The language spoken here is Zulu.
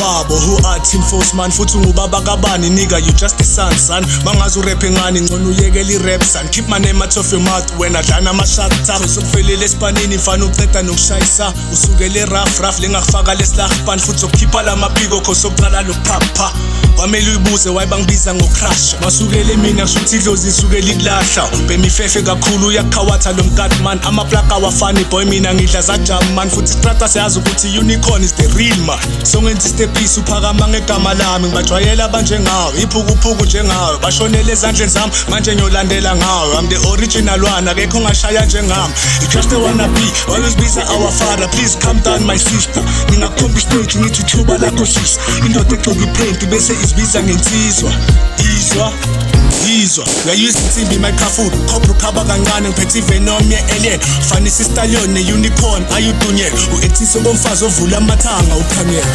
wabo who art enforcement futhi ngubaba kabani nigga you just a son mangazi urap ngani ngcono uyekela irap son keep my name out of your mouth wena dlana amashata usukufelele esipanini mfana uqeda nokushayisa usukele rough lengakufaka lesilahpan futhi ukukhipha lamabhiko cause oqala lophapha kwamele uyibuze wayibangibiza ngocrash masukele mina shuthi idlozi isukele ikulahla bemifefe kakhulu uyakhawatha lo mkati man amaplaka awafani boy mina ngidla zajam man futhi strata siyazi ukuthi unicorn is the real man so ngenza istepisi uphakama ngegama lami ngibajwayela abanjengawe iphukuphuku njengawe bashonele ezandleni zami manje ngiyolandela ngawe I'm the original one akekho ngashaya njengami you just wanna be always busy our father please calm down my sister ngingakhomba istage ngithi thuba lakho sis indoda egcoka ipaint bese isibiza ngensizwa izwa uyayuza insimbi microphone khopha ukhaba kancane ngiphethe ivenom ye-alien fanisa istallion ne-unicorn ayudunyela u-ethiso bomfazi ovula amathanga ukhanyela